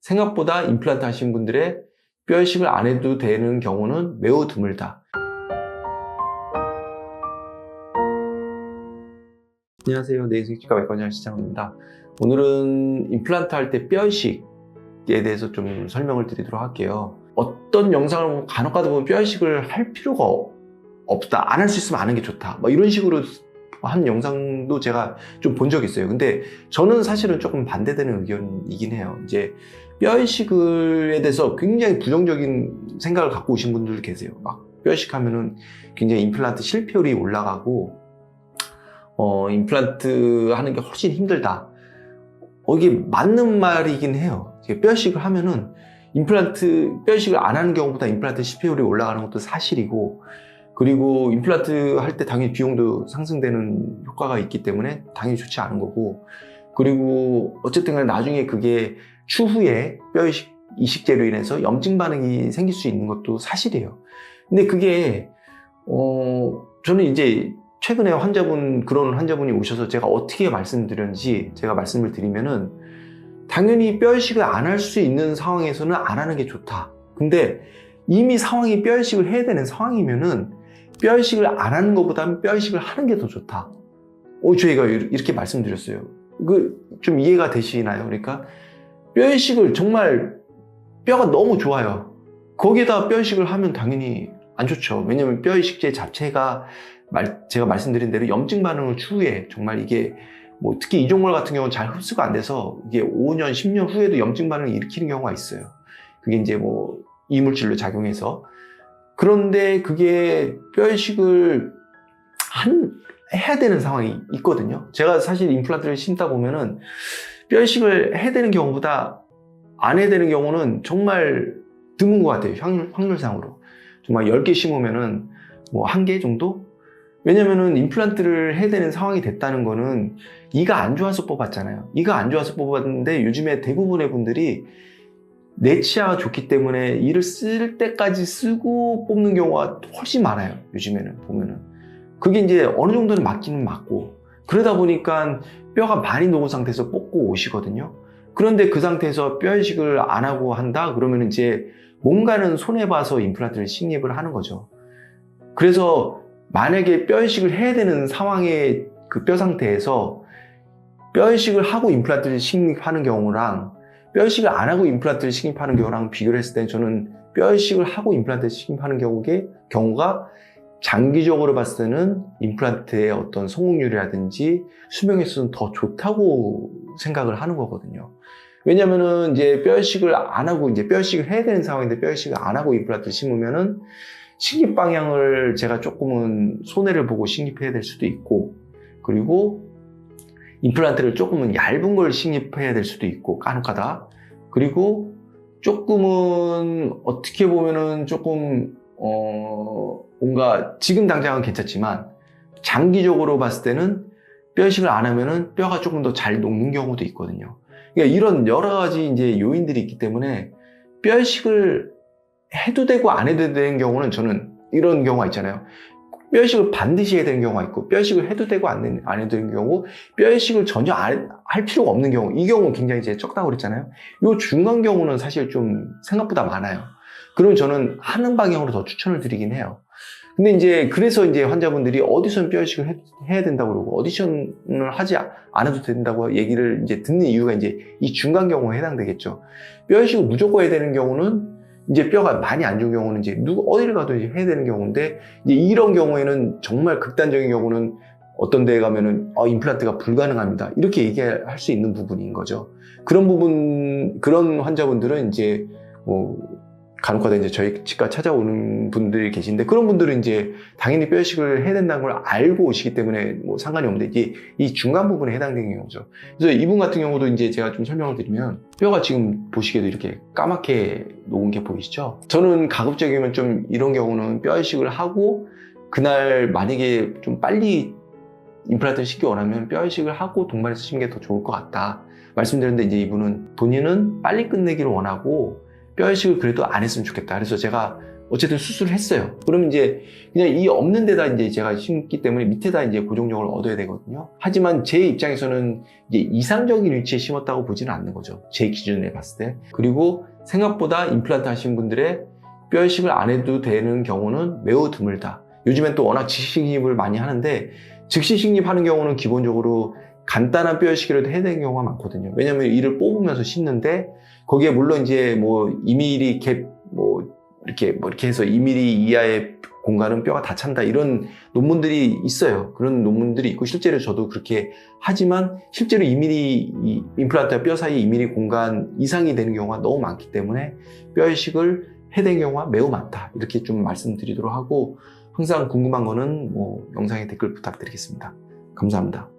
생각보다 임플란트 하신 분들의 뼈 이식을 안 해도 되는 경우는 매우 드물다. 안녕하세요. 내성치과 외과의사 시장입니다. 오늘은 임플란트 할 때 뼈 이식에 대해서 좀 설명을 드리도록 할게요. 어떤 영상을 간혹 가다 보면 뼈 이식을 할 필요가 없다. 안 할 수 있으면 안 하는 게 좋다. 뭐 이런 식으로 한 영상도 제가 좀 본 적이 있어요. 근데 저는 사실은 조금 반대되는 의견이긴 해요. 이제 뼈 이식에 대해서 굉장히 부정적인 생각을 갖고 오신 분들 계세요. 막 뼈 이식하면은 굉장히 임플란트 실패율이 올라가고 임플란트 하는 게 훨씬 힘들다. 이게 맞는 말이긴 해요. 뼈 이식을 하면은 뼈 이식을 안 하는 경우보다 임플란트 실패율이 올라가는 것도 사실이고, 그리고 임플란트 할 때 당연히 비용도 상승되는 효과가 있기 때문에 당연히 좋지 않은 거고, 그리고 어쨌든 간에 나중에 그게 추후에 뼈 이식제로 인해서 염증 반응이 생길 수 있는 것도 사실이에요. 근데 그게 저는 이제 최근에 그런 환자분이 오셔서 제가 어떻게 말씀드렸는지 제가 말씀을 드리면은, 당연히 뼈 이식을 안 할 수 있는 상황에서는 안 하는 게 좋다. 근데 이미 상황이 뼈 이식을 해야 되는 상황이면은 뼈 이식을 안 하는 것보다는 뼈 이식을 하는 게 더 좋다. 저희가 이렇게 말씀드렸어요. 좀 이해가 되시나요? 그러니까 뼈 이식을 정말 뼈가 너무 좋아요. 거기에다 뼈 이식을 하면 당연히 안 좋죠. 왜냐면 뼈 이식제 자체가 제가 말씀드린 대로 염증 반응을 추후에 정말 이게 특히 이종골 같은 경우는 잘 흡수가 안 돼서 이게 5년, 10년 후에도 염증 반응을 일으키는 경우가 있어요. 그게 이제 이물질로 작용해서. 그런데 그게 뼈 이식을 해야 되는 상황이 있거든요. 제가 사실 임플란트를 심다 보면은 뼈 이식을 해야 되는 경우보다 안 해야 되는 경우는 정말 드문 것 같아요. 확률상으로. 정말 10개 심으면은 1개 정도? 왜냐면은 임플란트를 해야 되는 상황이 됐다는 거는 이가 안 좋아서 뽑았잖아요. 이가 안 좋아서 뽑았는데 요즘에 대부분의 분들이 내 치아가 좋기 때문에 이를 쓸 때까지 쓰고 뽑는 경우가 훨씬 많아요. 요즘에는 보면은. 그게 이제 어느 정도는 맞기는 맞고, 그러다 보니까 뼈가 많이 녹은 상태에서 뽑고 오시거든요. 그런데 그 상태에서 뼈 이식을 안 하고 한다? 그러면 이제 뭔가는 손해봐서 임플란트를 식립을 하는 거죠. 그래서 만약에 뼈 이식을 해야 되는 상황의 그 뼈 상태에서 뼈 이식을 하고 임플란트를 식립하는 경우랑 뼈 이식을 안 하고 임플란트를 식립하는 경우랑 비교를 했을 때 저는 뼈 이식을 하고 임플란트를 식립하는 경우가 장기적으로 봤을 때는 임플란트의 어떤 성공률이라든지 수명에서는 더 좋다고 생각을 하는 거거든요. 왜냐면은 이제 뼈 이식을 안 하고 이제 뼈 이식을 해야 되는 상황인데 뼈 이식을 안 하고 임플란트를 심으면은 식립 방향을 제가 조금은 손해를 보고 식립해야 될 수도 있고, 그리고 임플란트를 조금은 얇은 걸 식립해야 될 수도 있고, 까놓가다. 그리고 조금은 어떻게 보면은 조금 뭔가 지금 당장은 괜찮지만 장기적으로 봤을 때는 뼈 이식을 안 하면은 뼈가 조금 더 잘 녹는 경우도 있거든요. 그러니까 이런 여러 가지 이제 요인들이 있기 때문에 뼈 이식을 해도 되고 안 해도 되는 경우는 저는 이런 경우가 있잖아요. 뼈 이식을 반드시 해야 되는 경우가 있고, 뼈 이식을 해도 되고 안 해도 되는 경우, 뼈 이식을 전혀 할 필요가 없는 경우, 이 경우는 굉장히 이제 적다고 그랬잖아요. 이 중간 경우는 사실 좀 생각보다 많아요. 그러면 저는 하는 방향으로 더 추천을 드리긴 해요. 근데 이제 그래서 이제 환자분들이 오디션 뼈 이식을 해야 된다고 그러고 오디션을 하지 않아도 된다고 얘기를 이제 듣는 이유가 이제 이 중간 경우에 해당되겠죠. 뼈 이식을 무조건 해야 되는 경우는 이제 뼈가 많이 안 좋은 경우는 이제 어디를 가도 이제 해야 되는 경우인데, 이제 이런 경우에는 정말 극단적인 경우는 어떤 데에 가면은 임플란트가 불가능합니다. 이렇게 얘기할 수 있는 부분인 거죠. 그런 환자분들은 이제 간혹가다 이제 저희 치과 찾아오는 분들이 계신데, 그런 분들은 이제 당연히 뼈 이식을 해야 된다는 걸 알고 오시기 때문에 상관이 없는데, 이제 이 중간 부분에 해당되는 경우죠. 그래서 이분 같은 경우도 이제 제가 좀 설명을 드리면, 뼈가 지금 보시기에도 이렇게 까맣게 녹은 게 보이시죠? 저는 가급적이면 좀 이런 경우는 뼈 이식을 하고 그날 만약에 좀 빨리 임플란트를 시키기 원하면 뼈 이식을 하고 동반해서 시키는 게 더 좋을 것 같다 말씀드렸는데, 이제 이분은 본인은 빨리 끝내기를 원하고 뼈 이식을 그래도 안 했으면 좋겠다. 그래서 제가 어쨌든 수술을 했어요. 그러면 이제 그냥 이 없는 데다 이제 제가 심기 때문에 밑에다 이제 고정력을 얻어야 되거든요. 하지만 제 입장에서는 이제 이상적인 위치에 심었다고 보지는 않는 거죠. 제 기준에 봤을 때. 그리고 생각보다 임플란트 하신 분들의 뼈 이식을 안 해도 되는 경우는 매우 드물다. 요즘엔 또 워낙 즉시 식립을 많이 하는데 즉시 식립하는 경우는 기본적으로 간단한 뼈 이식이라도 해야 되는 경우가 많거든요. 왜냐면 이를 뽑으면서 씻는데 거기에 물론 이제 뭐 2mm 갭 이렇게 해서 2mm 이하의 공간은 뼈가 다 찬다 이런 논문들이 있어요. 그런 논문들이 있고 실제로 저도 그렇게 하지만 실제로 2mm 임플란트와 뼈 사이 2mm 공간 이상이 되는 경우가 너무 많기 때문에 뼈 이식을 해야 되는 경우가 매우 많다. 이렇게 좀 말씀드리도록 하고 항상 궁금한 거는 뭐 영상에 댓글 부탁드리겠습니다. 감사합니다.